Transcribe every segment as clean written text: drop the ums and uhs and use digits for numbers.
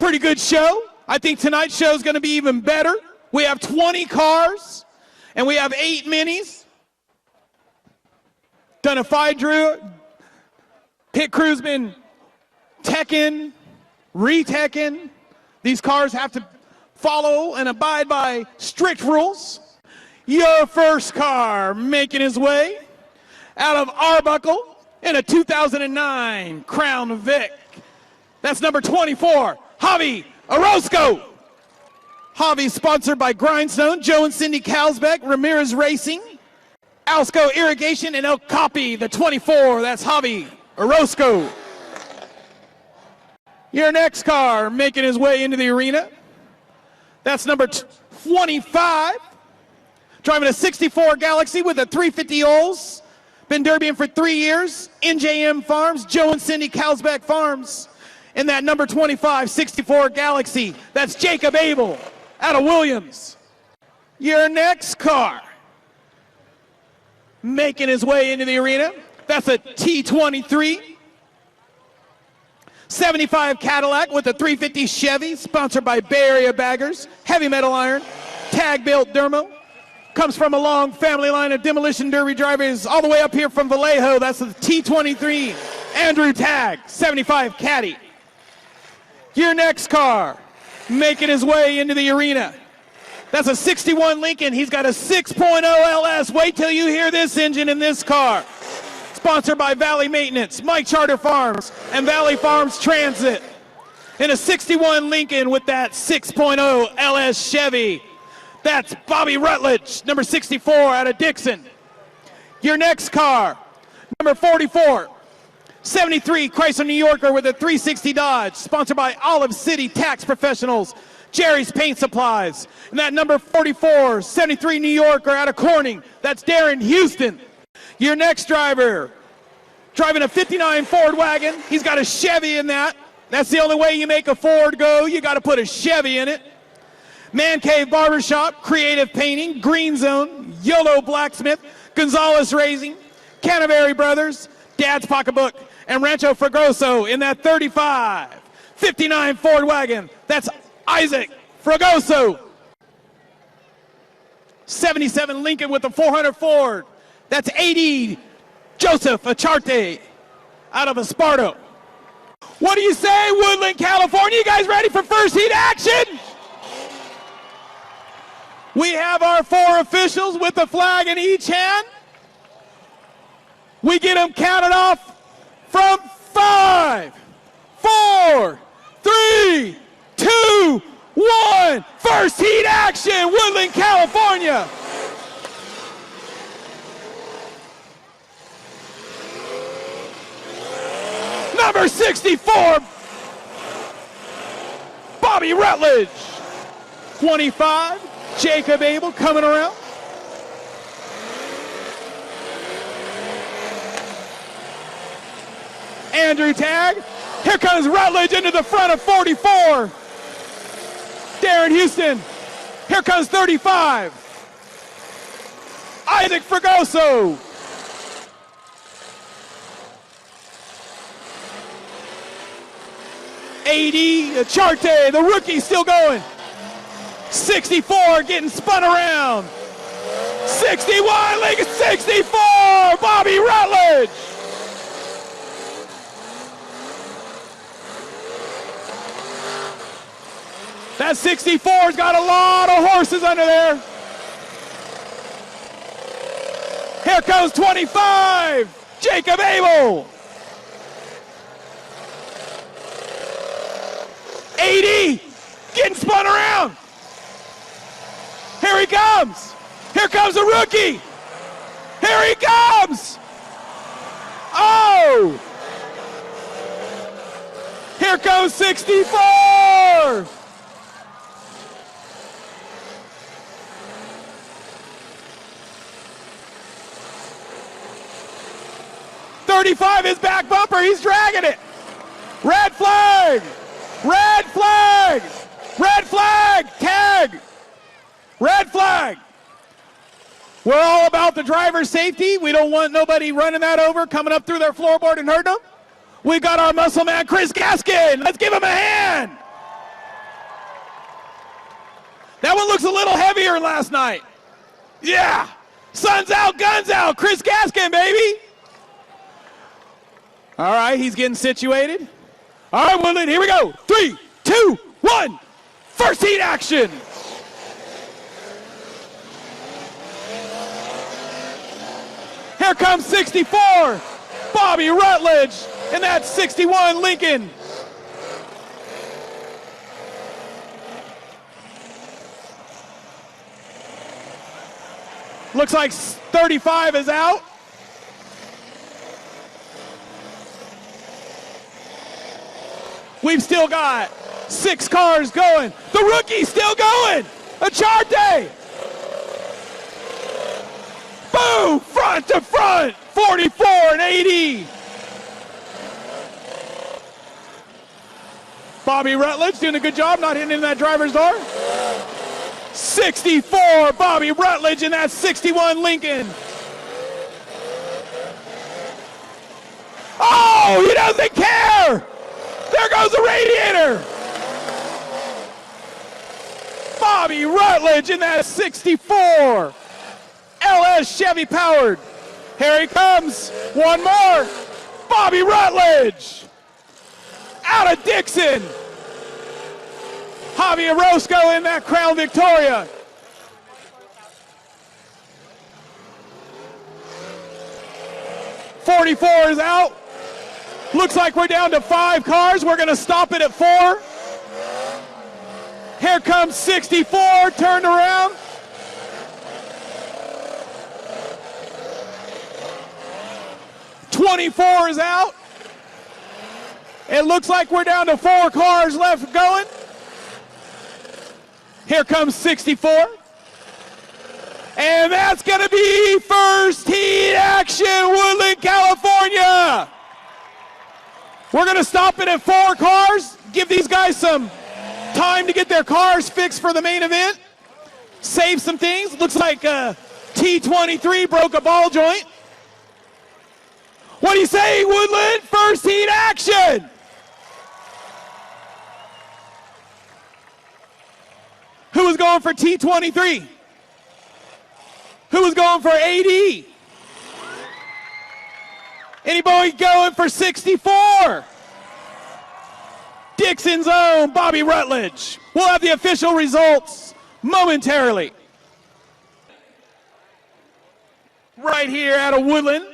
pretty good show. I think tonight's show is going to be even better. We have 20 cars, and we have 8 minis. Done a 5 pit crew's been teching, re-teching. These cars have to follow and abide by strict rules. Your first car making his way out of Arbuckle in a 2009 Crown Vic. That's number 24, Javi Orozco. Javi sponsored by Grindstone, Joe and Cindy Kalsbeck, Ramirez Racing, Alsco Irrigation, and El Capi, the 24. That's Javi Orozco. Your next car making his way into the arena. That's number 25. Driving a 64 Galaxy with a 350 Olds. Been derbying for 3 years. NJM Farms, Joe and Cindy Kalsbeck Farms. In that number 25 64 Galaxy. That's Jacob Abel out of Williams. Your next car making his way into the arena. That's a T23 75 Cadillac with a 350 Chevy, sponsored by Bay Area Baggers, Heavy Metal Iron, Tag Built Dermo. Comes from a long family line of demolition derby drivers all the way up here from Vallejo. That's the T23 Andrew Tag 75 Caddy. Your next car making his way into the arena. That's a 61 Lincoln. He's got a 6.0 LS. Wait till you hear this engine in this car. Sponsored by Valley Maintenance, Mike Charter Farms, and Valley Farms Transit. In a 61 Lincoln with that 6.0 LS Chevy. That's Bobby Rutledge, number 64 out of Dixon. Your next car, number 44, 73 Chrysler New Yorker with a 360 Dodge, sponsored by Olive City Tax Professionals, Jerry's Paint Supplies. And that number 44, 73 New Yorker out of Corning, that's Darren Houston. Your next driver, driving a 59 Ford wagon. He's got a Chevy in that. That's the only way you make a Ford go. You got to put a Chevy in it. Man Cave Barbershop, Creative Painting, Green Zone, YOLO Blacksmith, Gonzalez Racing, Canterbury Brothers, Dad's Pocketbook, and Rancho Fragoso in that 35 59 Ford wagon. That's Isaac Fragoso. 77 Lincoln with a 400 Ford. That's 80 Joseph Acharte out of Esparto. What do you say, Woodland, California? You guys ready for first heat action? We have our 4 officials with the flag in each hand. We get them counted off from 5, 4, 3, 2, 1. First heat action, Woodland, California. Number 64, Bobby Rutledge. 25, Jacob Abel coming around. Andrew Tag. Here comes Rutledge into the front of 44. Darren Houston. Here comes 35. Isaac Fragoso. AD Acharte, the rookie, still going. 64 getting spun around. 61, Lincoln 64, Bobby Rutledge. That 64's got a lot of horses under there. Here comes 25, Jacob Abel. 80, getting spun around. Here he comes. Here comes the rookie. Here he comes. Oh. Here comes 64. His back bumper, he's dragging it. Red flag. Red flag. Red flag. Tag. Red flag. We're all about the driver's safety. We don't want nobody running that over, coming up through their floorboard and hurting them. We got our muscle man, Chris Gaskin. Let's give him a hand. That one looks a little heavier than last night. Yeah. Sun's out, guns out. Chris Gaskin, baby. All right, he's getting situated. All right, Woodland, here we go. 3, 2, 1. First heat action. Here comes 64, Bobby Rutledge, and that's 61 Lincoln. Looks like 35 is out. We've still got 6 cars going. The rookie's still going. Acharte. Boom, front to front. 44 and 80. Bobby Rutledge doing a good job not hitting in that driver's door. 64, Bobby Rutledge, and that's 61 Lincoln. Oh, he doesn't care. There goes the radiator. Bobby Rutledge in that 64. LS Chevy powered. Here he comes. One more. Bobby Rutledge. Out of Dixon. Javi Orozco in that Crown Victoria. .44 is out. Looks like we're down to 5 cars. We're going to stop it at 4. Here comes 64, turned around. .24 is out. It looks like we're down to 4 cars left going. Here comes 64. And that's going to be first heat action, Woodland, California. We're going to stop it at 4 cars, give these guys some time to get their cars fixed for the main event, save some things. Looks like T23 broke a ball joint. What do you say, Woodland? First heat action. Who was going for T23? Who was going for AD? Anybody going for 64? Dixon's own Bobby Rutledge. We'll have the official results momentarily. Right here out of Woodland.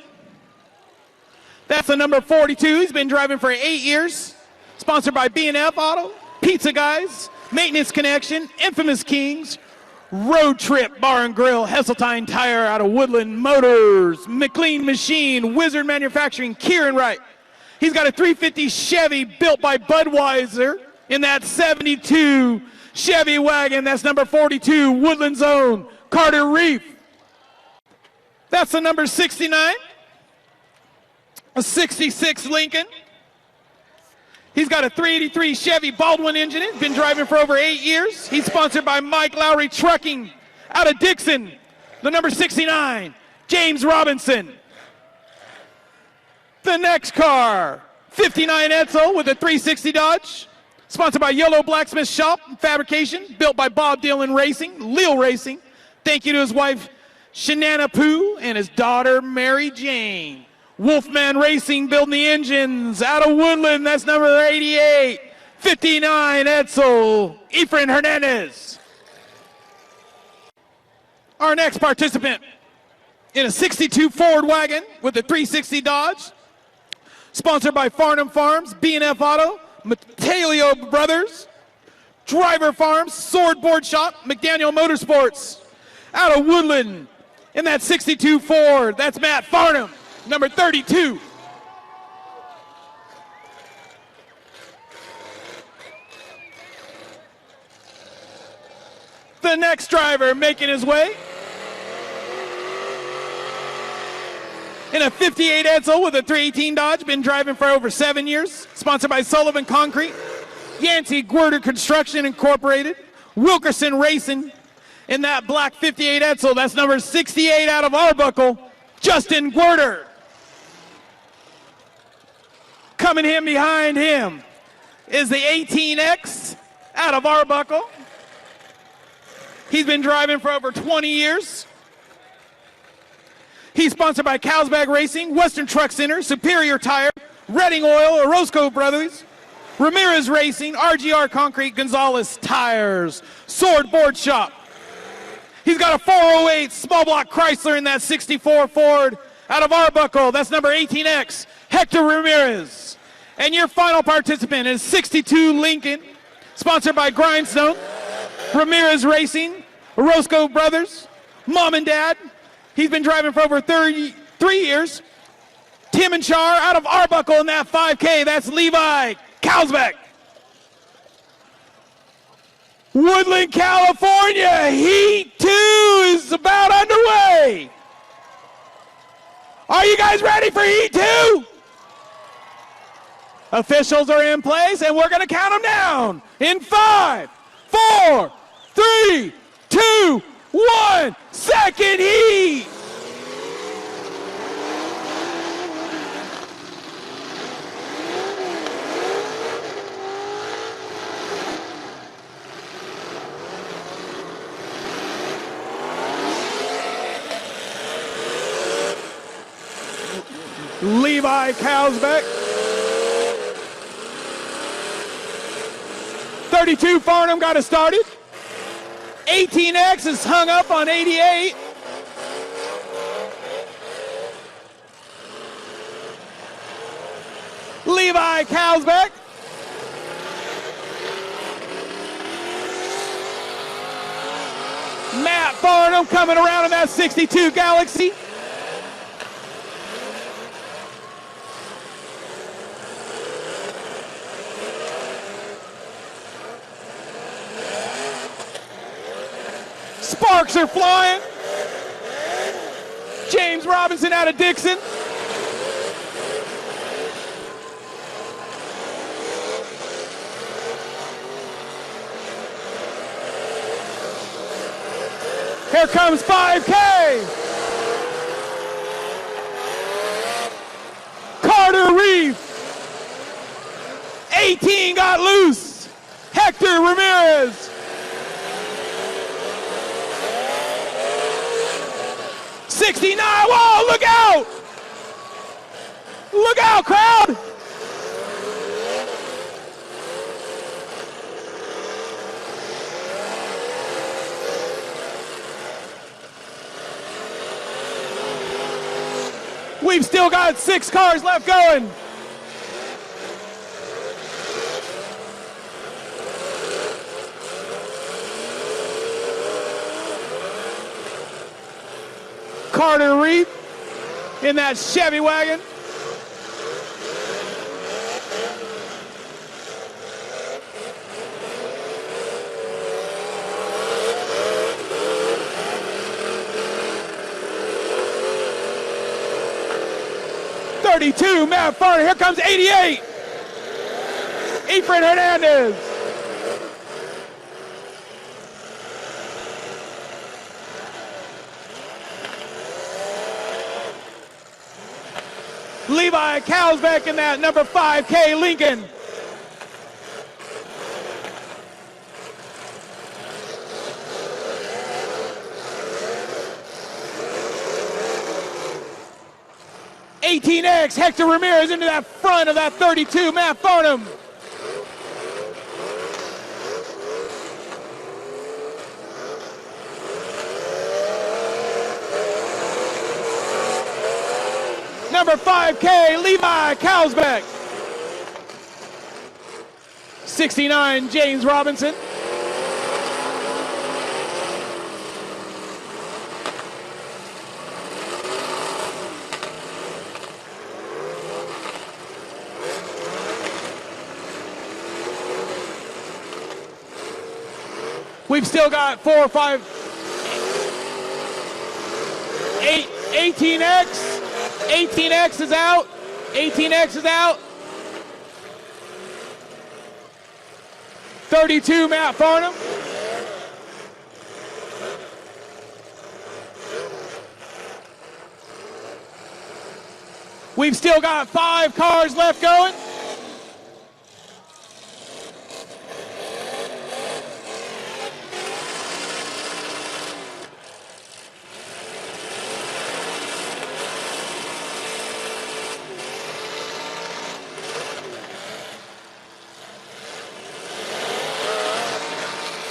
That's the number 42. He's been driving for 8 years. Sponsored by B&F Auto, Pizza Guys, Maintenance Connection, Infamous Kings, Road Trip Bar and Grill, Hesseltine Tire out of Woodland Motors, McLean Machine, Wizard Manufacturing, Kieran Wright. He's got a 350 Chevy built by Budweiser in that 72 Chevy wagon. That's number 42, Woodland's own Carter Reef. That's the number 69, a 66 Lincoln. He's got a 383 Chevy Baldwin engine. He's been driving for over 8 years. He's sponsored by Mike Lowry Trucking out of Dixon. The number 69, James Robinson. The next car, 59 Edsel with a 360 Dodge. Sponsored by Yellow Blacksmith Shop and Fabrication. Built by Bob Dylan Racing, Lil Racing. Thank you to his wife, Shanana Pooh, and his daughter, Mary Jane. Wolfman Racing building the engines out of Woodland. That's number 88. 59 Edsel, Efrain Hernandez. Our next participant in a 62 Ford wagon with a 360 Dodge. Sponsored by Farnham Farms, B&F Auto, Matalio Brothers, Driver Farms, Swordboard Shop, McDaniel Motorsports. Out of Woodland in that 62 Ford. That's Matt Farnham. Number 32. The next driver making his way in a 58 Edsel with a 318 Dodge. Been driving for over 7 years. Sponsored by Sullivan Concrete, Yancey Guerder Construction Incorporated, Wilkerson Racing in that black 58 Edsel. That's number 68 out of Arbuckle, Justin Guerder. Coming in behind him is the 18X out of Arbuckle. He's been driving for over 20 years. He's sponsored by Carlsbad Racing, Western Truck Center, Superior Tire, Redding Oil, Orozco Brothers, Ramirez Racing, RGR Concrete, Gonzalez Tires, Sword Board Shop. He's got a 408 small block Chrysler in that 64 Ford out of Arbuckle. That's number 18X, Hector Ramirez. And your final participant is 62 Lincoln, sponsored by Grindstone, Ramirez Racing, Orozco Brothers, Mom and Dad. He's been driving for over 33 years. Tim and Char out of Arbuckle in that 5K. That's Levi Kalsbeck. Woodland, California, Heat 2 is about underway. Are you guys ready for Heat 2? Officials are in place, and we're going to count them down in 5, 4, 3, 2, 1. Second heat. Levi Kalsbeck. 32 Farnham got it started. 18X is hung up on 88. Levi Kalsbeck. Matt Farnham coming around in that 62 Galaxy. Sparks are flying. James Robinson out of Dixon. Here comes 5K. Carter Reeve. 18 got loose. Hector Ramirez. 69, whoa, look out! Look out, crowd! We've still got 6 cars left going. Carter Reed in that Chevy wagon. .32, Matt Farnham. Here comes 88. Efren Hernandez. Levi Kalsbeck in that number 5K Lincoln. .18X Hector Ramirez into that front of that 32, Matt Farnham. Number 5K, Levi Kalsbeck. 69, James Robinson. We've still got 4 or 5, 18X. 18X is out. 18X is out. 32, Matt Farnham. We've still got 5 cars left going.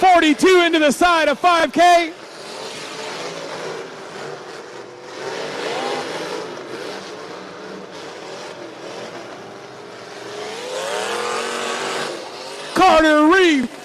42 into the side of 5K. Carter Reeve.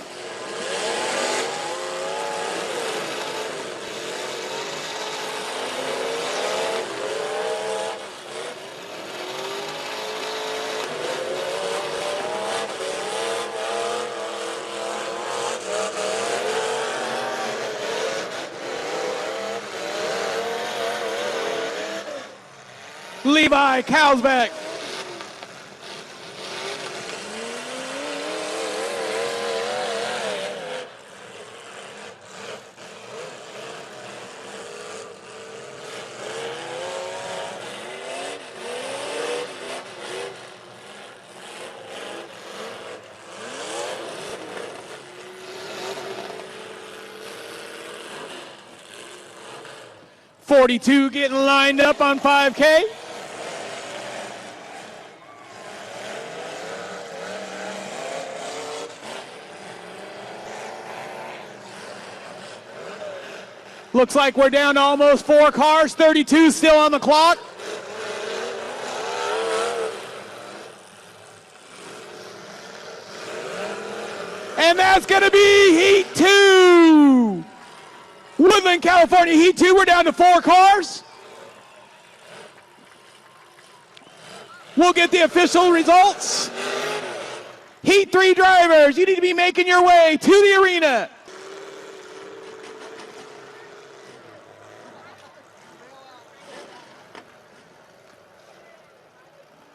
Levi Kalsbeck. .42 getting lined up on 5K. Looks like we're down to almost 4 cars. 32 still on the clock. And that's going to be Heat 2. Woodland, California, Heat 2. We're down to 4 cars. We'll get the official results. Heat 3 drivers, you need to be making your way to the arena.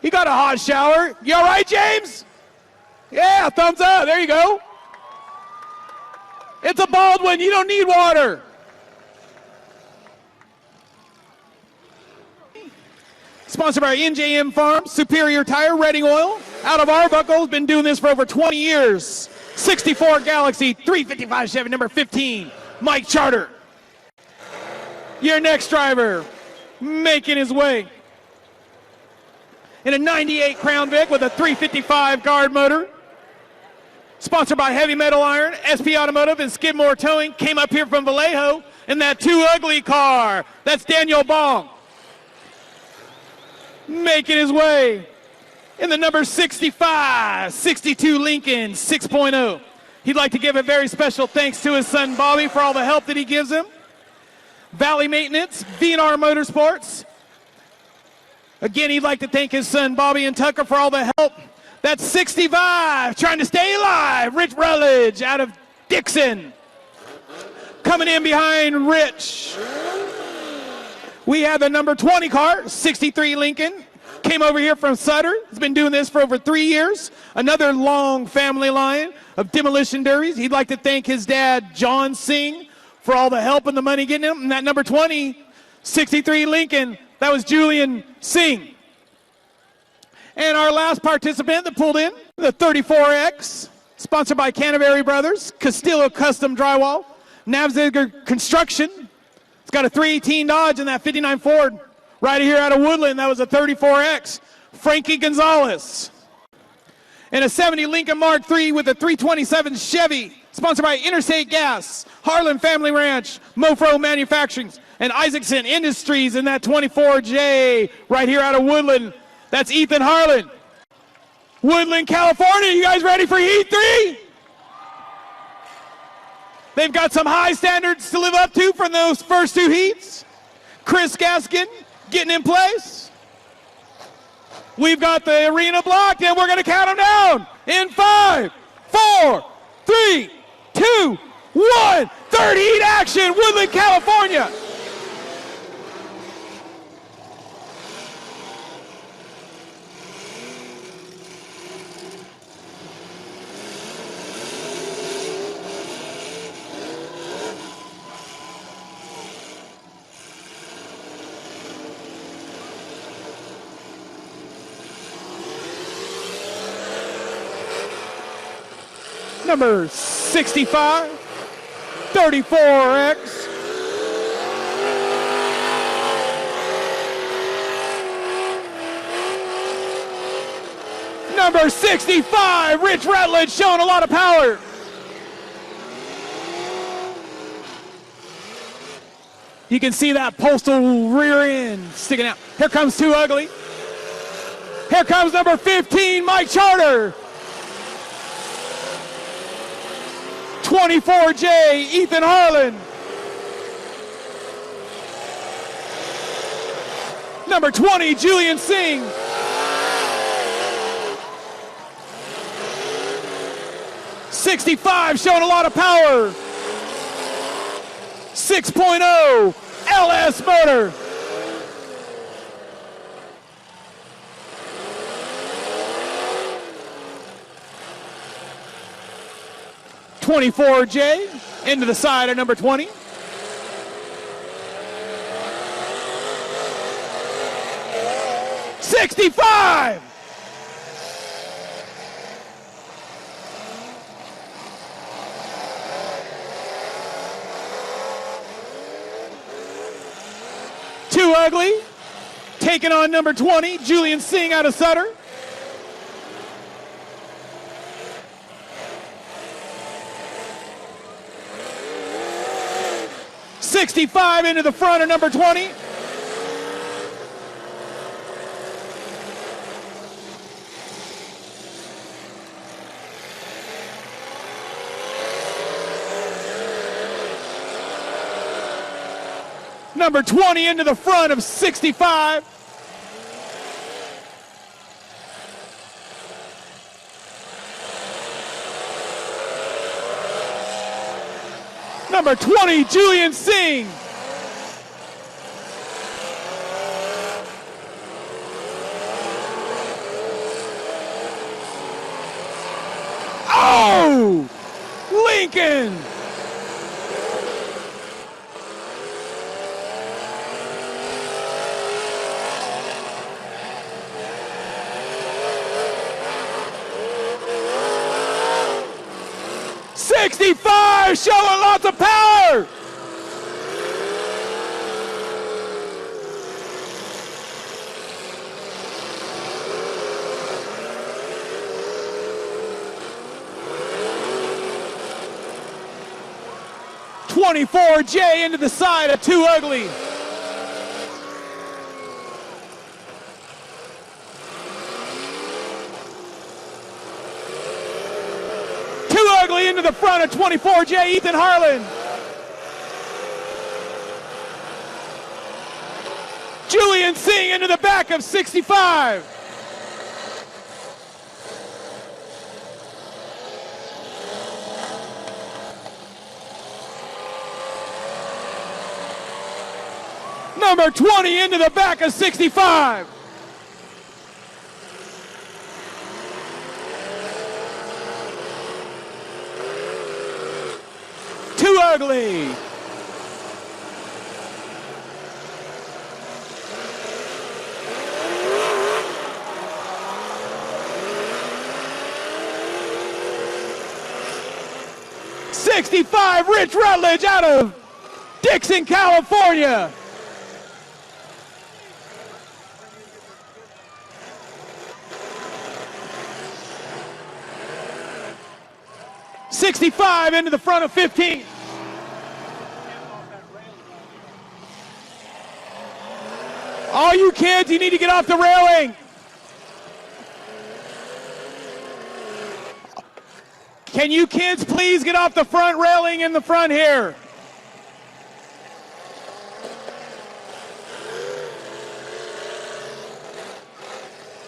He got a hot shower. You all right, James? Yeah, thumbs up. There you go. It's a Baldwin. You don't need water. Sponsored by NJM Farms, Superior Tire, Redding Oil. Out of Arbuckle, has been doing this for over 20 years. 64 Galaxy, 355 Chevy, number 15, Mike Charter. Your next driver, making his way in a 98 Crown Vic with a 355 guard motor. Sponsored by Heavy Metal Iron, SP Automotive, and Skidmore Towing. Came up here from Vallejo in that Too Ugly car. That's Daniel Bong. Making his way in the number 65, 62 Lincoln 6.0. He'd like to give a very special thanks to his son Bobby for all the help that he gives him. Valley Maintenance, VNR Motorsports. Again, he'd like to thank his son Bobby and Tucker for all the help. That's 65, trying to stay alive. Rich Rutledge out of Dixon. Coming in behind Rich. We have the number 20 car, 63 Lincoln. Came over here from Sutter. He's been doing this for over 3 years. Another long family line of demolition derbies. He'd like to thank his dad, John Singh, for all the help and the money getting him. And that number 20, 63 Lincoln, that was Julian Singh. And our last participant that pulled in, the 34X, sponsored by Canterbury Brothers, Castillo Custom Drywall, Navziger Construction. It's got a 318 Dodge and that 59 Ford right here out of Woodland. That was a 34X. Frankie Gonzalez. And a 70 Lincoln Mark III with a 327 Chevy, sponsored by Interstate Gas, Harlan Family Ranch, Mofro Manufacturing, and Isaacson Industries in that 24J right here out of Woodland. That's Ethan Harlan. Woodland, California, you guys ready for Heat 3? They've got some high standards to live up to from those first 2 heats. Chris Gaskin getting in place. We've got the arena blocked, and we're going to count them down in 5, 4, 3, 2, 1. Third heat action, Woodland, California. Number 65, 34X. Number 65, Rich Rutledge, showing a lot of power. You can see that postal rear end sticking out. Here comes Too Ugly. Here comes number 15, Mike Charter. 24J, Ethan Harlan. Number 20, Julian Singh. '65 showing a lot of power. 6.0 LS motor. '24J into the side of number 20. '65. Too Ugly taking on number 20, Julian Singh out of Sutter. '65 into the front of number 20. Number 20 into the front of '65. Number 20, Julian Singh. Oh! Lincoln! '65 showing lots of power. '24J into the side of Too Ugly. Ugly into the front of '24J, Ethan Harlan. Julian Singh into the back of '65. Number 20 into the back of '65. Too Ugly. '65, Rich Rutledge out of Dixon, California. '65 into the front of 15. All you kids, you need to get off the railing. Can you kids please get off the front railing in the front here?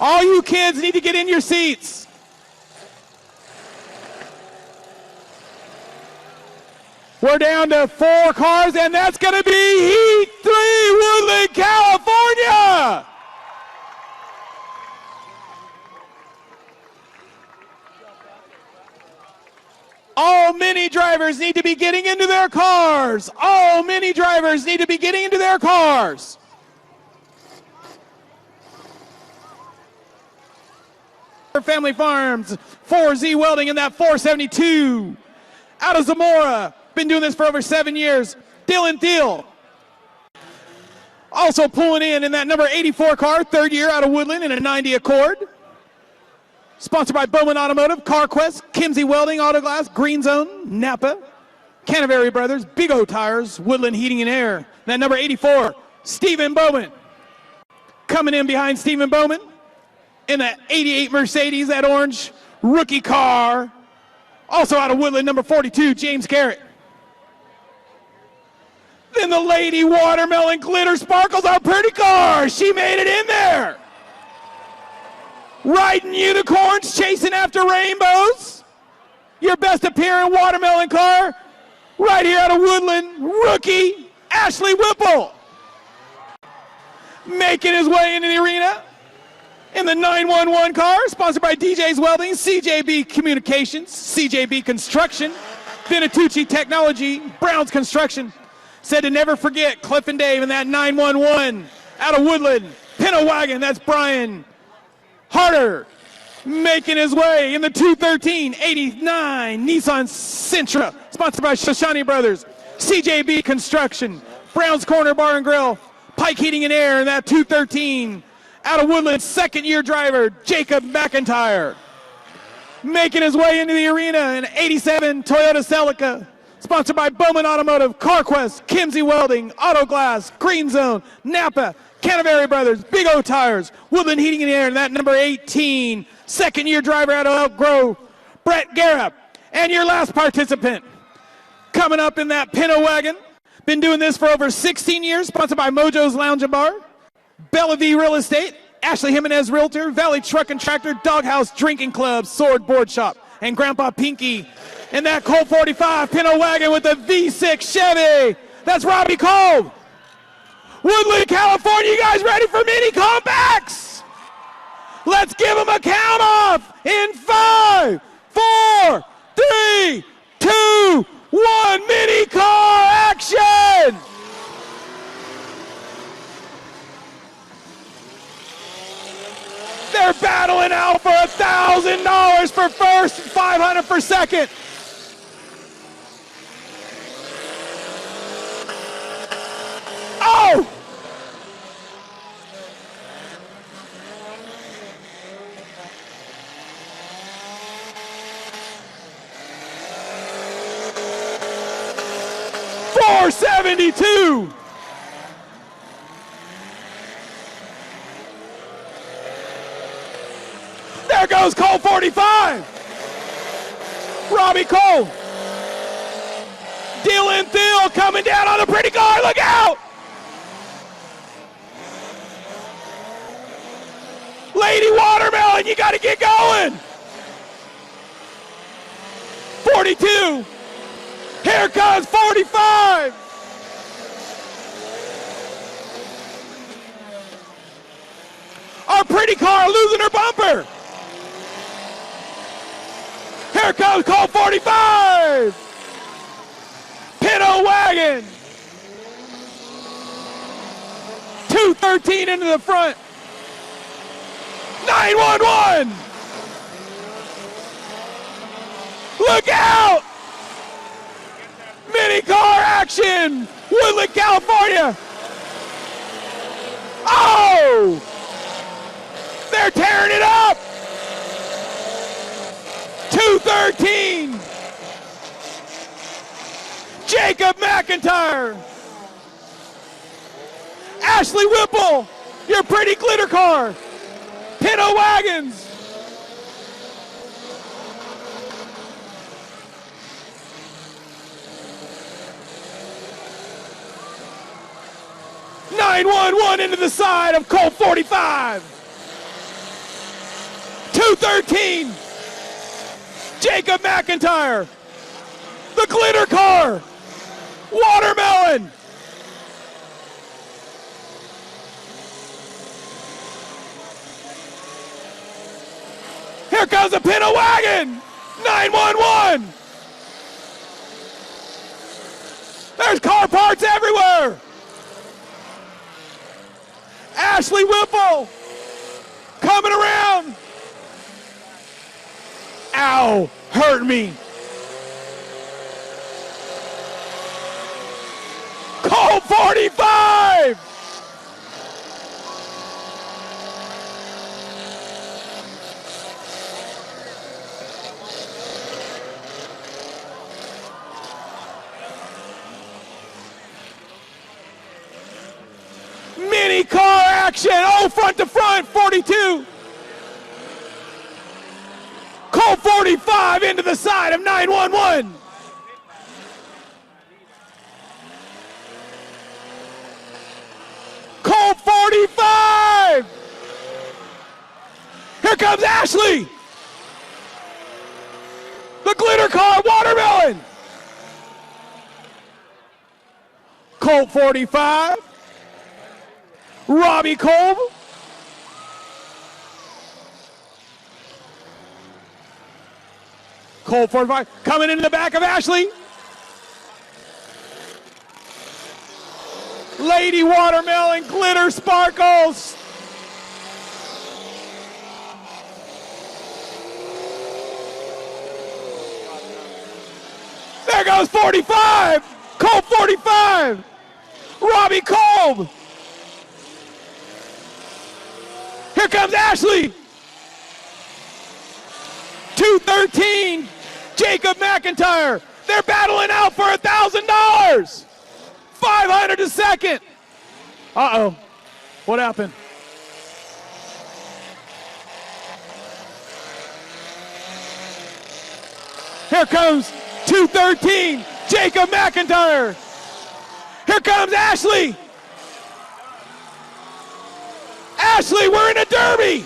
All you kids need to get in your seats. We're down to 4 cars, and that's going to be Heat 3, Woodland, California. All Mini drivers need to be getting into their cars. All Mini drivers need to be getting into their cars. Family Farms, 4Z Welding in that 472. Out of Zamora. Been doing this for over 7 years. Dylan Thiel. Also pulling in that number 84 car, 3rd year out of Woodland in a 90 Accord. Sponsored by Bowman Automotive, CarQuest, Kimsey Welding, Autoglass, Green Zone, Napa. Canterbury Brothers, Big O Tires, Woodland Heating and Air. That number 84, Stephen Bowman. Coming in behind Stephen Bowman in that 88 Mercedes, that orange rookie car. Also out of Woodland, number 42, James Garrett. Then the Lady Watermelon Glitter Sparkles, our pretty car. She made it in there. Riding unicorns, chasing after rainbows. Your best appearing watermelon car. Right here out of Woodland, rookie Ashley Whipple. Making his way into the arena in the 911 car, sponsored by DJ's Welding, CJB Communications, CJB Construction, Vinatucci Technology, Brown's Construction. Said to never forget Cliff and Dave in that 911 out of Woodland. Pinto Wagon, that's Brian Harder. Making his way in the 213 89 Nissan Sentra, sponsored by Shoshani Brothers, CJB Construction, Brown's Corner Bar and Grill, Pike Heating and Air in that 213 out of Woodland, second-year driver Jacob McIntyre. Making his way into the arena in 87 Toyota Celica, sponsored by Bowman Automotive, CarQuest, Kimsey Welding, Auto Glass, Green Zone, Napa, Canterbury Brothers, Big O Tires, Woodland Heating and Air, and that number 18, second-year driver out of Elk Grove, Brett Garrett. And your last participant, coming up in that Pinto Wagon, been doing this for over 16 years, sponsored by Mojo's Lounge and Bar, Bellevue Real Estate, Ashley Jimenez Realtor, Valley Truck and Tractor, Doghouse Drinking Club, Sword Board Shop, and Grandpa Pinky. In that Colt 45 Pinto Wagon with the V6 Chevy, that's Robbie Kolb. Woodland, California, you guys ready for mini compacts? Let's give them a count off in 5, 4, 3, 2, 1, mini car action! They're battling out for $1,000 for first, $500 for second. Oh! $472. There goes Colt 45. Robbie Cole. Dylan Thiel coming down on the pretty car. Look out! Lady Watermelon, you got to get going. 42. Here comes 45. Our pretty car losing her bumper. Here comes Colt 45. Pinto Wagon. 213 into the front. 911. Look out. Mini car action. Woodland, California. Oh! They're tearing it up. 213. Jacob McIntyre. Ashley Whipple, your pretty glitter car. Pinto Wagons. .911 into the side of Colt 45. 213. Jacob McIntyre. The glitter car. Watermelon. Here comes a Pinto Wagon. 911. There's car parts everywhere. Ashley Whipple coming around. Ow, hurt me. Colt 45. mini car action. Oh, front to front, 42. Colt 45 into the side of 911. Colt 45. Here comes Ashley. The glitter car watermelon. Colt 45. Robbie Kolb. Colt 45 coming into the back of Ashley. Lady Watermelon, glitter sparkles. There goes 45. Colt 45. Robbie Kolb. Here comes Ashley. 213. Jacob McIntyre. They're battling out for $1,000. 500 to second. Uh-oh. What happened? Here comes 213. Jacob McIntyre. Here comes Ashley. Ashley, we're in a derby.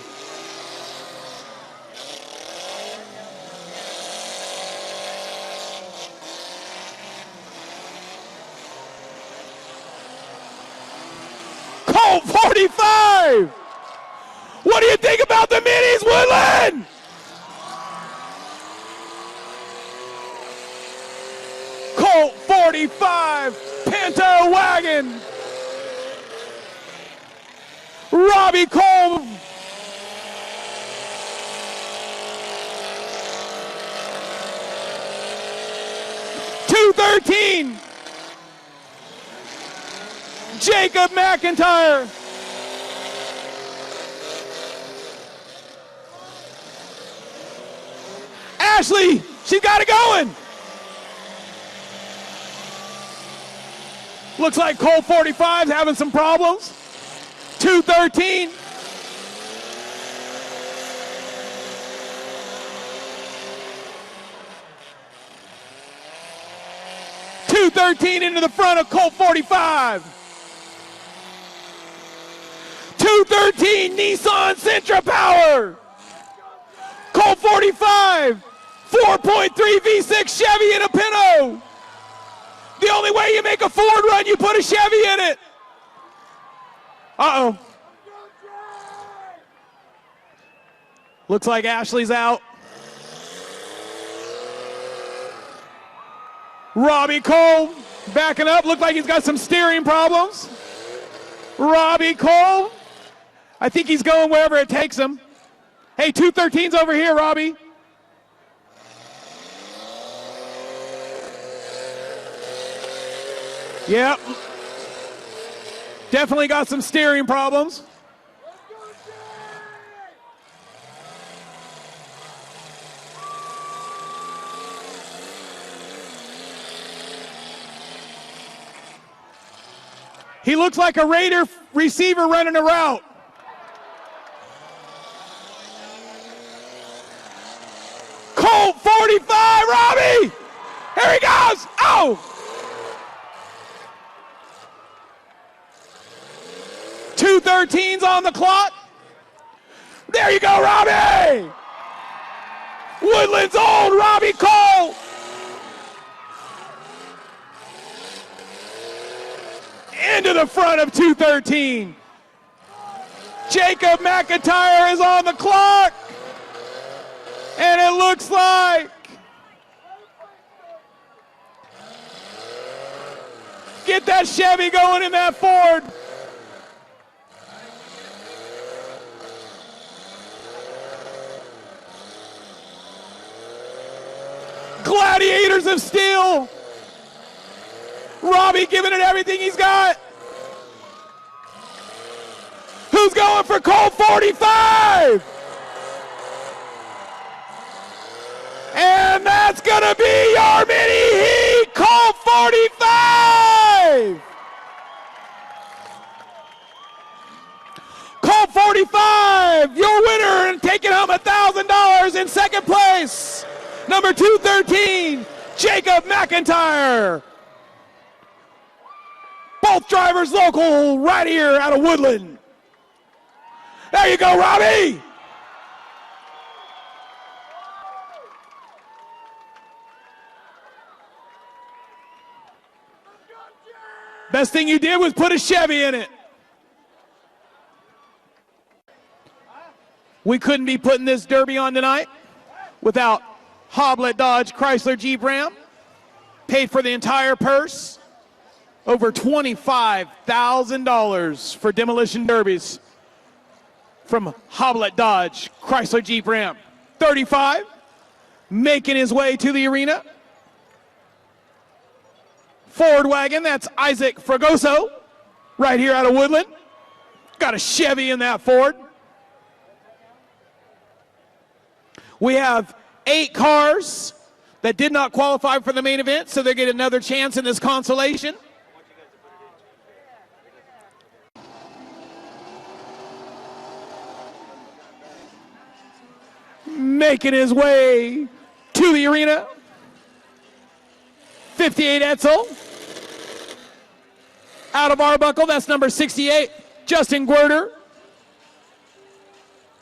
Colt 45. What do you think about the minis, Woodland? Colt 45, Pinto wagon. Robbie Kolb. $213. Jacob McIntyre. Ashley, she got it going. Looks like Colt 45's having some problems. 213. Into the front of Colt 45. 213 Nissan Sentra Power. Colt 45. 4.3 V6 Chevy in a Pinto. The only way you make a Ford run, you put a Chevy in it. Uh-oh. Looks like Ashley's out. Robbie Kolb backing up. Looked like he's got some steering problems. Robbie Kolb. I think he's going wherever it takes him. Hey, 213's over here, Robbie. Yep. Definitely got some steering problems. He looks like a Raider receiver running a route. Colt 45, Robbie! Here he goes! Oh! 213's on the clock. There you go, Robbie! Woodland's old Robbie Kolb. Into the front of 213. Jacob McIntyre is on the clock. And it looks like get that Chevy going in that Ford. Gladiators of Steel. Robbie giving it everything he's got. Who's going for Colt 45? And that's going to be your mini heat, Colt 45. in second place. Number 213, Jacob McIntyre. Both drivers local right here out of Woodland. There you go, Robbie. Best thing you did was put a Chevy in it. We couldn't be putting this Derby on tonight without Hoblet Dodge Chrysler Jeep Ram. Paid for the entire purse. Over $25,000 for demolition derbies from Hoblet Dodge Chrysler Jeep Ram. 35, making his way to the arena. Ford wagon, that's Isaac Fragoso, right here out of Woodland. Got a Chevy in that Ford. We have 8 cars that did not qualify for the main event, so they get another chance in this consolation. Making his way to the arena, 58 Etzel. Out of Arbuckle, that's number 68, Justin Guerter.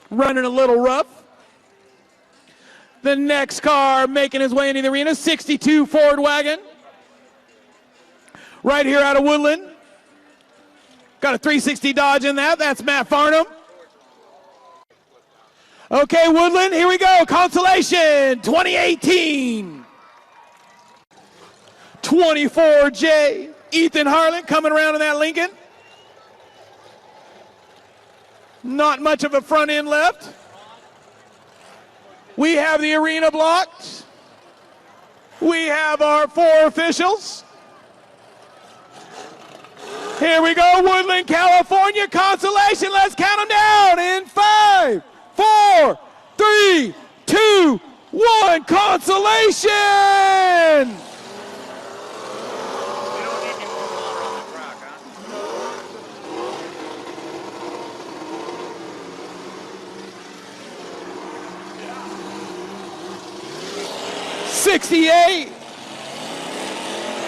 Running a little rough. The next car making his way into the arena, 62 Ford wagon. Right here out of Woodland. Got a 360 Dodge in that, that's Matt Farnham. Okay, Woodland, here we go. Consolation 2018. 24J, Ethan Harlan coming around in that Lincoln. Not much of a front end left. We have the arena blocked. We have our 4 officials. Here we go, Woodland, California, consolation. Let's count them down in 5, 4, 3, 2, 1, consolation! 68,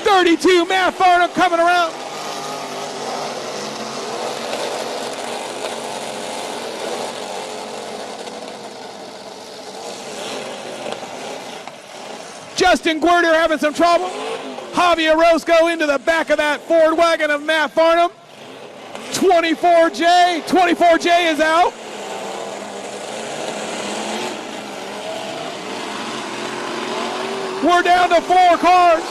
32, Matt Farnham coming around. Justin Guerter having some trouble. Javier Orozco into the back of that Ford wagon of Matt Farnham. 24J is out. We're down to 4 cars.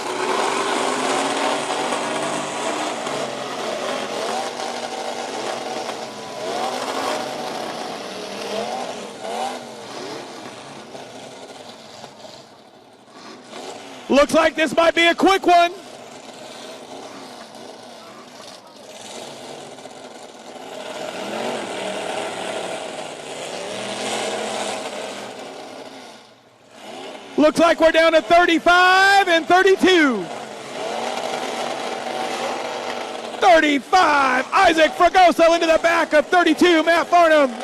Looks like this might be a quick one. Looks like we're down to 35 and 32. 35, Isaac Fragoso into the back of 32, Matt Farnham.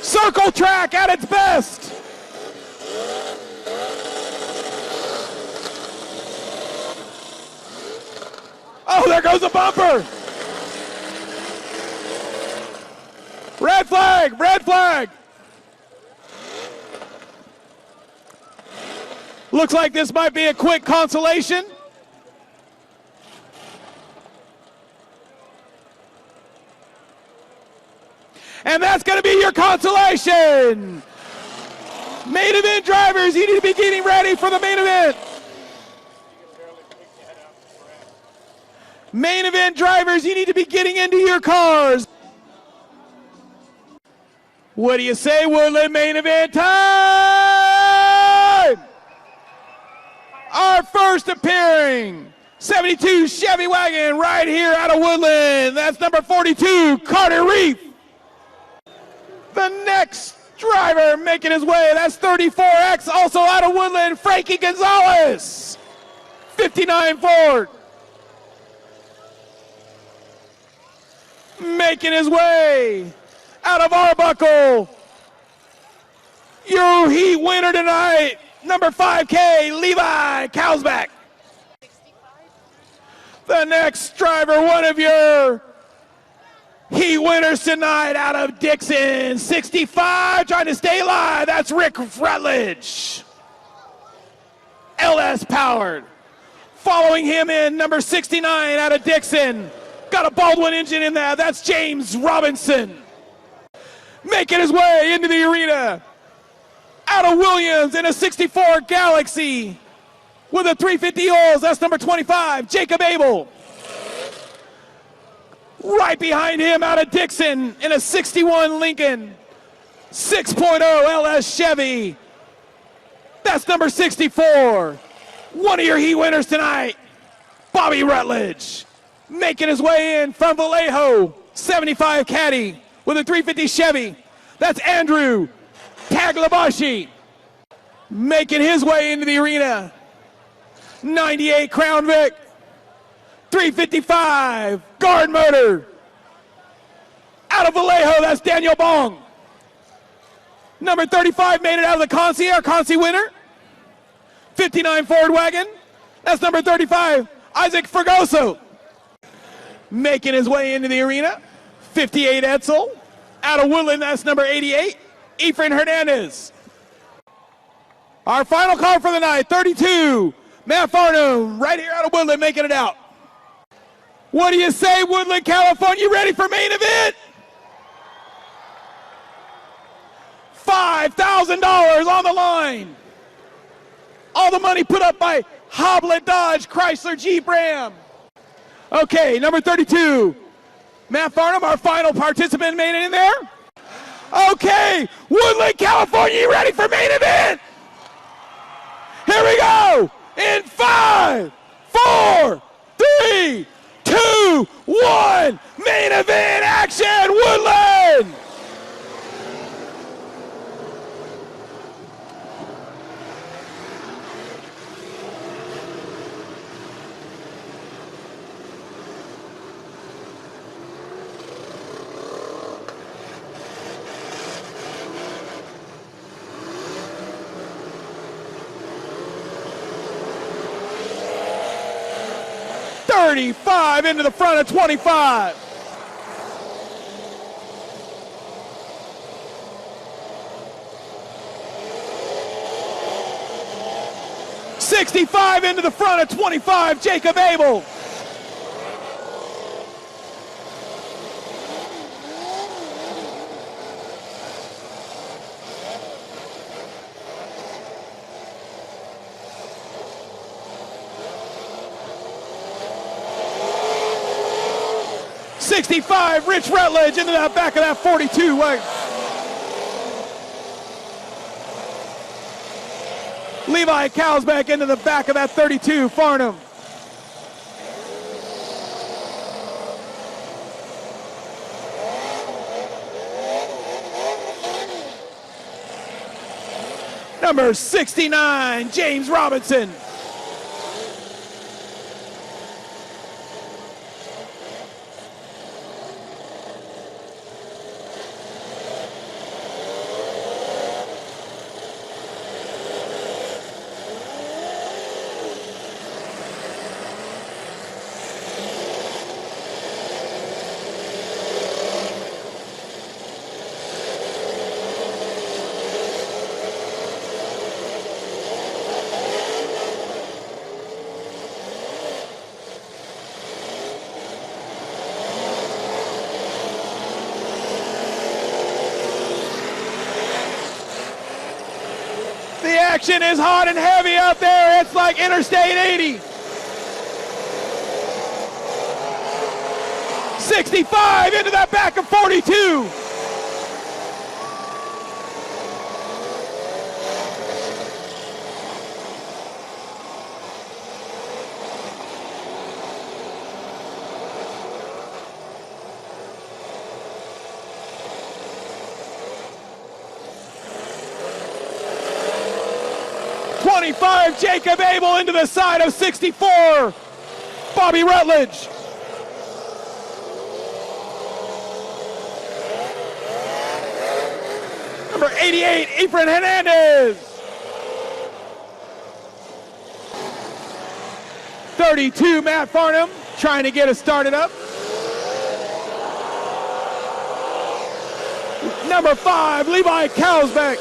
Circle track at its best. Oh, there goes a bumper. Red flag, red flag. Looks like this might be a quick consolation. And that's going to be your consolation. Main event drivers, you need to be getting ready for the main event. Main event drivers, you need to be getting into your cars. What do you say, Woodland? Main event time! Our first appearing, 72 Chevy wagon right here out of Woodland. That's number 42, Carter Reef. The next driver making his way, that's 34X, also out of Woodland, Frankie Gonzalez. 59 Ford. Making his way out of Arbuckle. Your heat winner tonight, number 5K, Levi Cowsback. The next driver, one of your heat winners tonight out of Dixon, 65, trying to stay alive, that's Rick Rutledge. LS powered. Following him in, number 69 out of Dixon. Got a Baldwin engine in there, that's James Robinson. Making his way into the arena. Out of Williams in a 64 Galaxy with a 350 oils, that's number 25, Jacob Abel. Right behind him out of Dixon in a 61 Lincoln 6.0 LS Chevy, that's number 64. One of your heat winners tonight, Bobby Rutledge. Making his way in from Vallejo, 75 Caddy with a 350 Chevy, that's Andrew Taglabashi. Making his way into the arena, 98 Crown Vic, 355 Guard Motor. Out of Vallejo, that's Daniel Bong. Number 35 made it out of the Consi, our Consi winner. 59 Ford wagon, that's number 35, Isaac Fregoso. Making his way into the arena, 58 Edsel. Out of Woodland, that's number 88, Efrain Hernandez. Our final car for the night, 32, Matt Farnham, right here out of Woodland, making it out. What do you say, Woodland, California? You ready for main event? $5,000 on the line. All the money put up by Hoblet Dodge, Chrysler, Jeep, Ram. Okay, number 32, Matt Farnham, our final participant, made it in there. Okay, Woodland, California, you ready for main event? Here we go, in 5, 4, 3, 2, 1, main event action, Woodland! $35 into the front of 25. $65 into the front of 25, Jacob Abel. $65, Rich Rutledge into the back of that 42 wagon. Levi Cowsback into the back of that 32, Farnham. Number 69, James Robinson. The action is hot and heavy out there. It's like Interstate 80. 65 into that back of 42. 25, Jacob Abel into the side of 64, Bobby Rutledge. Number 88, Efren Hernandez. 32, Matt Farnham, trying to get us started up. Number 5, Levi Kalsbeck.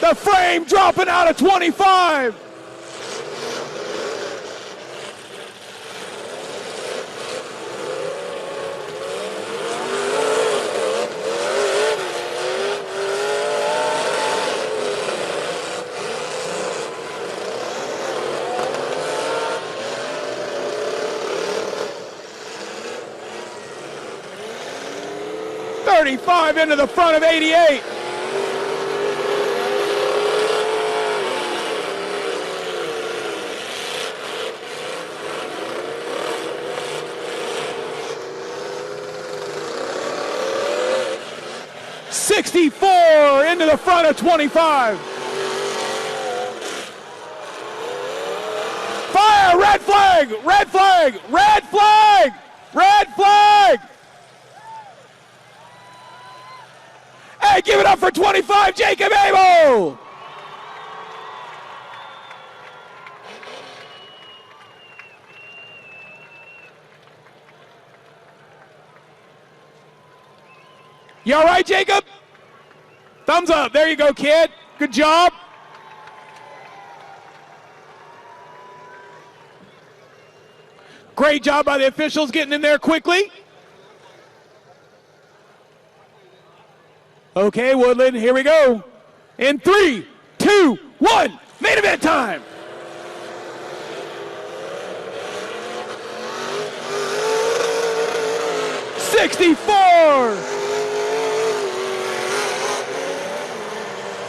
The frame dropping out of 25. Into the front of 88. '64 into the front of 25. Fire! Red flag! Red flag! Red flag! Red flag! Hey, give it up for 25, Jacob Abel! You all right, Jacob? Thumbs up. There you go, kid. Good job. Great job by the officials getting in there quickly. Okay, Woodland, here we go. In 3, 2, 1, main event time. '64.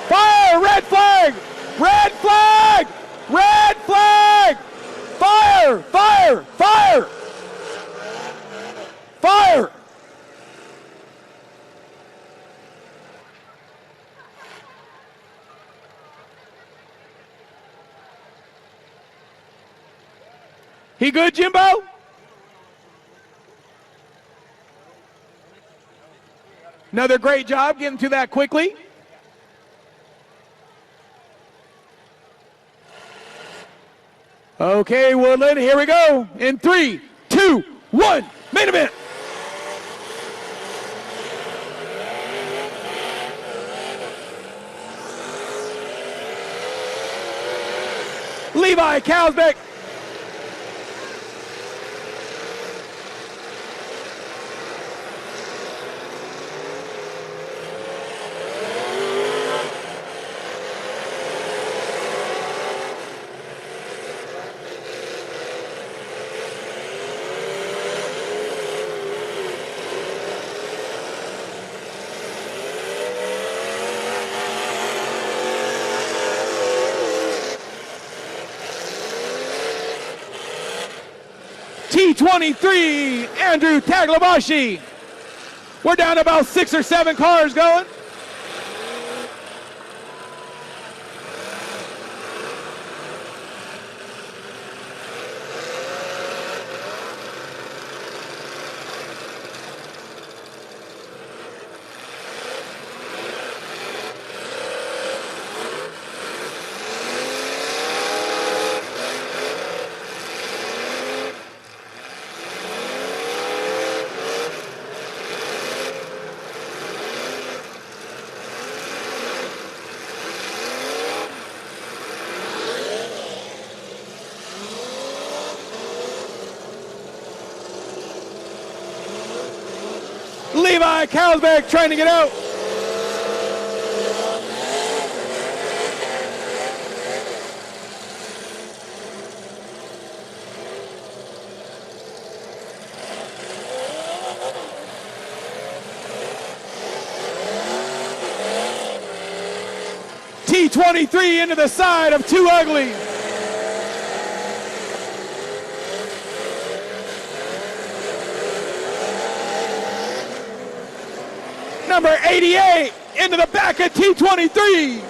Fire, red flag, red flag, red flag. Fire, fire, fire. Fire. He good, Jimbo? Another great job getting to that quickly. Okay, Woodland, here we go. In 3, 2, 1, main event. Levi Kalsbeck. T23, Andrew Taglabashi. We're down to about 6 or 7 cars going. Levi Kalsbeck trying to get out. T23 into the side of Too Ugly. Number 88 into the back of T23.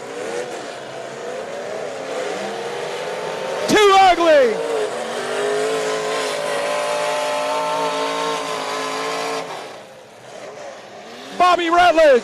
Too Ugly. Bobby Rutledge.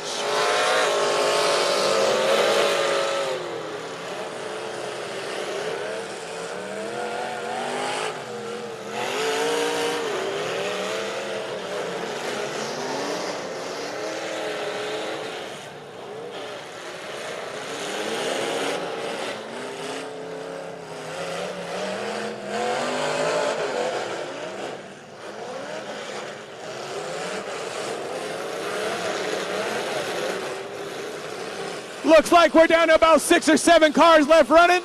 Looks like we're down to about 6 or 7 cars left running.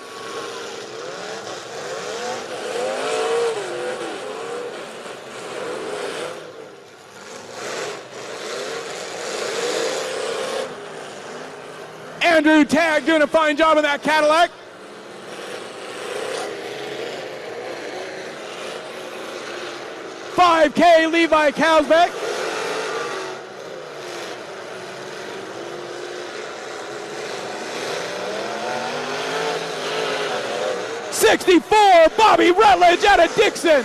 Andrew Tagg doing a fine job in that Cadillac. $5K Levi Kalsbeck. $64 Bobby Rutledge out of Dixon.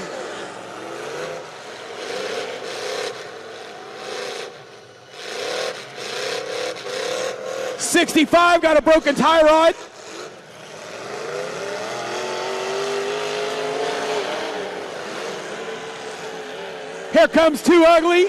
$65 got a broken tie rod. Here comes Too Ugly.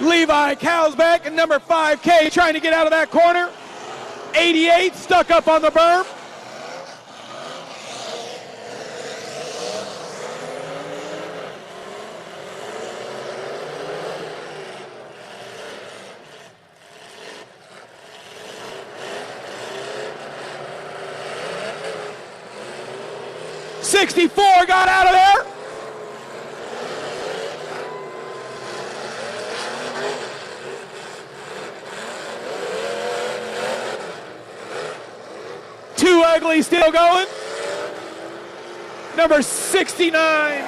Levi Kalsbeck and number 5K trying to get out of that corner. 88 stuck up on the berm. $64 got out of there. Too Ugly still going. Number 69,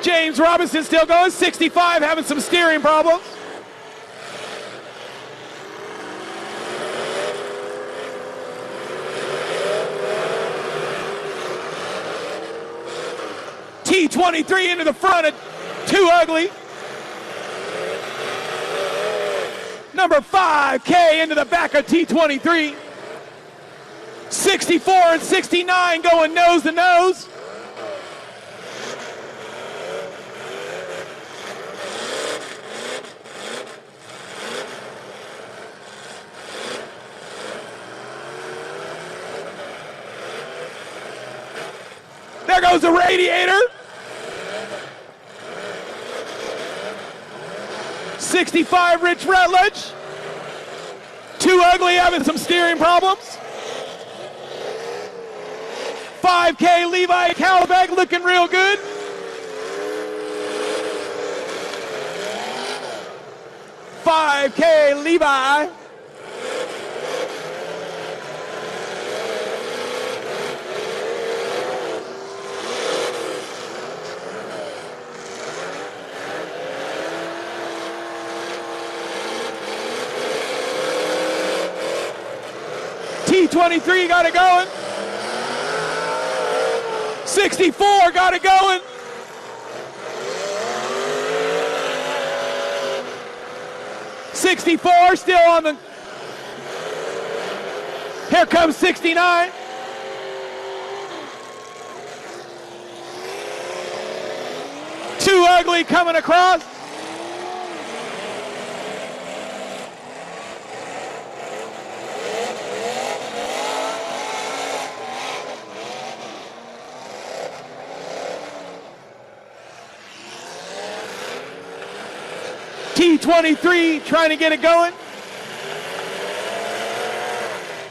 James Robinson still going. 65 having some steering problems. T23 into the front of Too Ugly. Number 5K into the back of T23. 64 and 69 going nose to nose. There goes the radiator. 65 Rich Rutledge. Too Ugly having some steering problems. 5K Levi Kalsbeck looking real good. $5K Levi. T23 got it going. 64 got it going. $64 still on the. Here comes 69. Too Ugly coming across. T23 trying to get it going.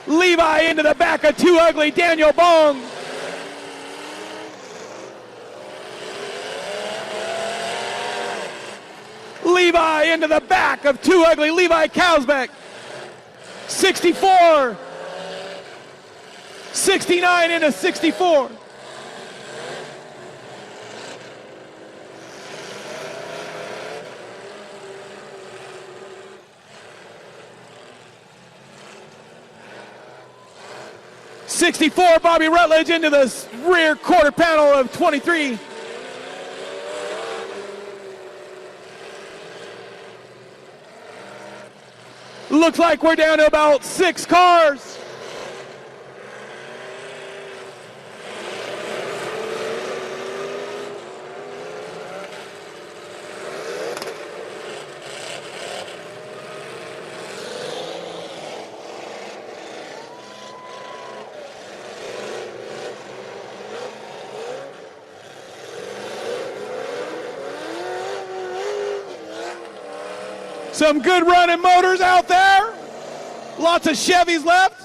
Levi into the back of Too Ugly, Daniel Bong. Levi into the back of Too Ugly, Levi Kausbeck. 64. 69 into 64. '64, Bobby Rutledge into the rear quarter panel of 23. Looks like we're down to about 6 cars. Some good running motors out there. Lots of Chevys left.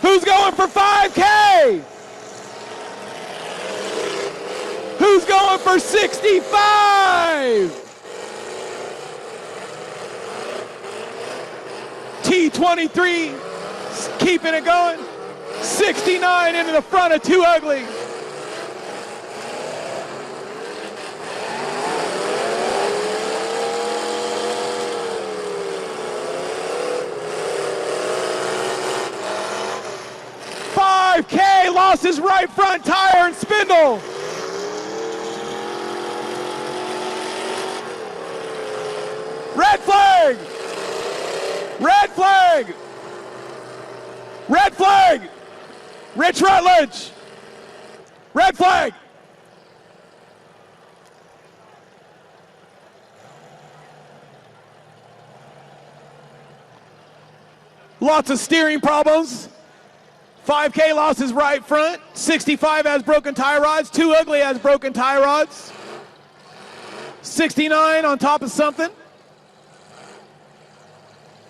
Who's going for 5K? Who's going for 65? T23 keeping it going. 69 into the front of Too Ugly. $5K lost his right front tire and spindle. Red flag! Red flag! Red flag! Rich Rutledge! Red flag! Lots of steering problems. 5K lost his right front. 65 has broken tie rods. Too Ugly has broken tie rods. 69 on top of something.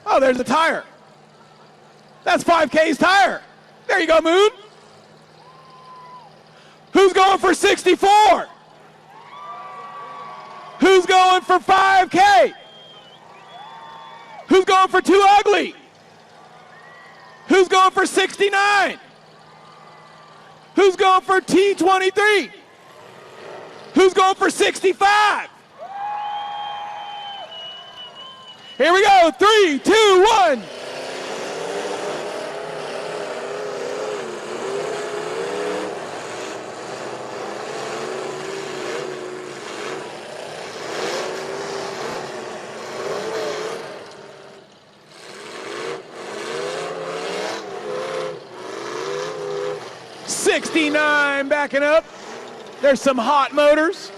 Oh, there's a tire. That's 5K's tire. There you go, Moon. Who's going for 64? Who's going for 5K? Who's going for Too Ugly? Who's going for 69? Who's going for T23? Who's going for 65? Here we go, 3, 2, 1. '69 backing up. There's some hot motors.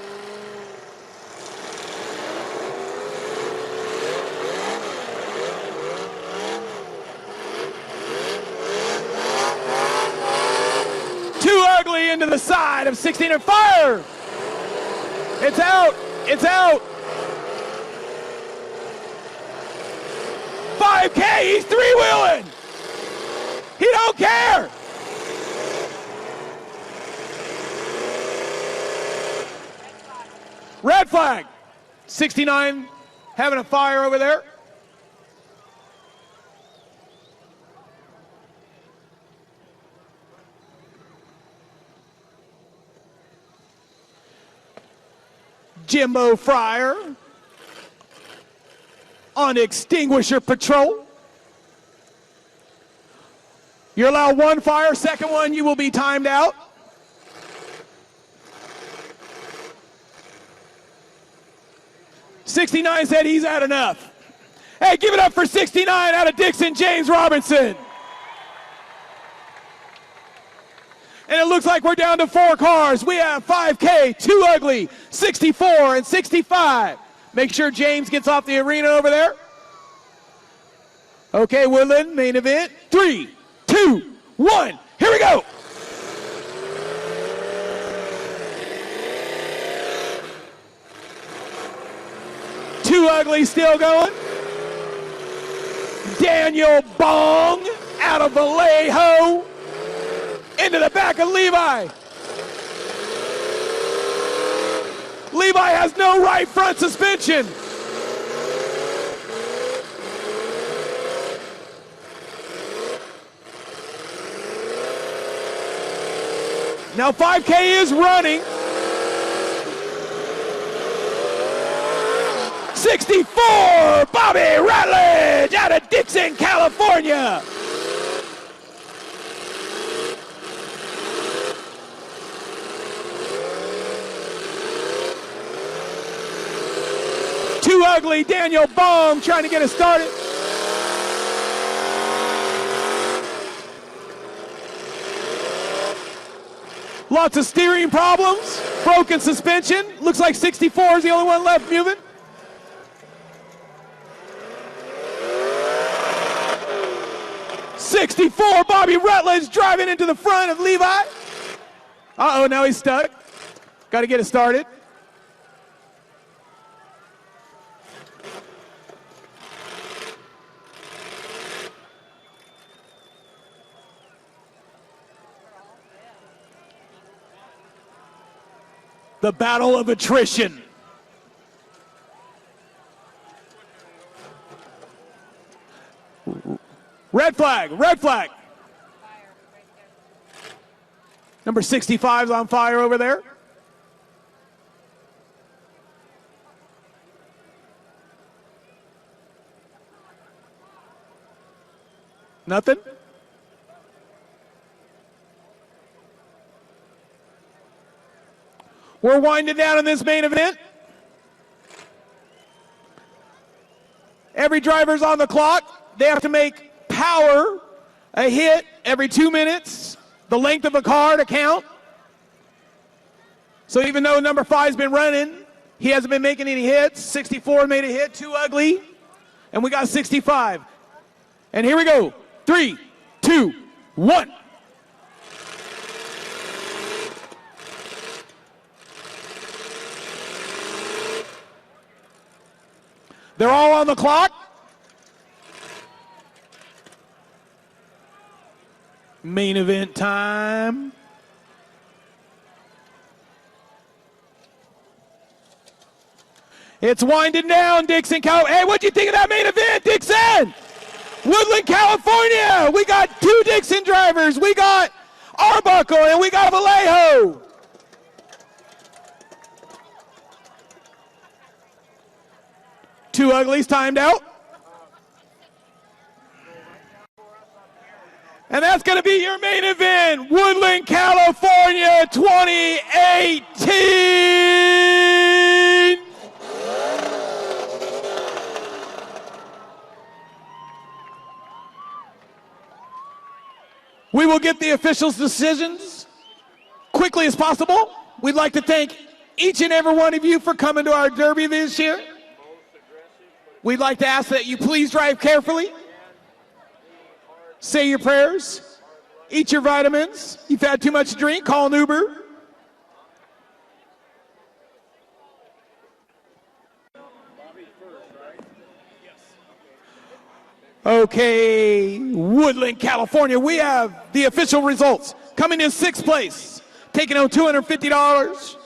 Too Ugly into the side of 16 and fire. It's out. It's out. 5K, he's three-wheeling. He don't care. Red flag. 69 having a fire over there. Jimbo Fryer on extinguisher patrol. You're allowed one fire, second one you will be timed out. '69 said he's had enough. Hey, give it up for 69 out of Dixon, James Robinson. And it looks like we're down to 4 cars. We have 5K, Too Ugly, 64 and 65. Make sure James gets off the arena over there. Okay, Woodland, main event. 3, 2, 1. Here we go. Too Ugly still going. Daniel Bong out of Vallejo into the back of Levi. Levi has no right front suspension. Now 5K is running. 64, Bobby Rutledge out of Dixon, California. Too Ugly, Daniel Bong trying to get it started. Lots of steering problems, broken suspension. Looks like 64 is the only one left moving. '64, Bobby Rutledge driving into the front of Levi. Uh-oh, now he's stuck. Got to get it started. The battle of attrition. Red flag, red flag. Number 65 is on fire over there. Nothing? We're winding down in this main event. Every driver's on the clock. They have to make power a hit every 2 minutes, the length of a car to count. So even though number 5's been running, he hasn't been making any hits. 64 made a hit, Too Ugly, and we got 65. And here we go, 3, 2, 1. They're all on the clock. Main event time. It's winding down, Dixon. Hey, what'd you think of that main event, Dixon? Woodland, California. We got 2 Dixon drivers. We got Arbuckle and we got Vallejo. Too Ugly's timed out. And that's going to be your main event, Woodland, California 2018. We will get the officials' decisions quickly as possible. We'd like to thank each and every one of you for coming to our Derby this year. We'd like to ask that you please drive carefully. Say your prayers. Eat your vitamins. You've had too much to drink, call an Uber. Okay, Woodland, California. We have the official results. Coming in 6th place, taking home $250.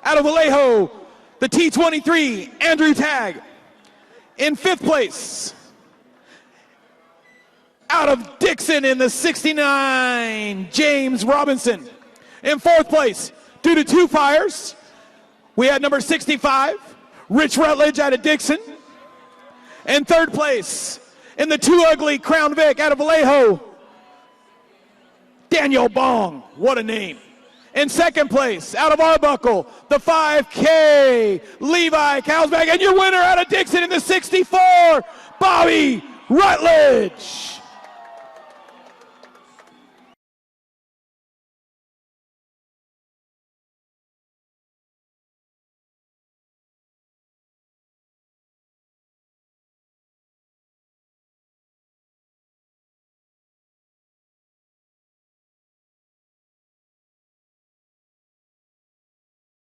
Out of Vallejo, the T23, Andrew Tagg. In 5th place, out of Dixon in the 69, James Robinson. In 4th place, due to 2 fires, we had number 65, Rich Rutledge out of Dixon. In 3rd place, in the Too Ugly Crown Vic out of Vallejo, Daniel Bong, what a name. In 2nd place, out of Arbuckle, the 5K, Levi Kalsbach, and your winner out of Dixon in the 64, Bobby Rutledge.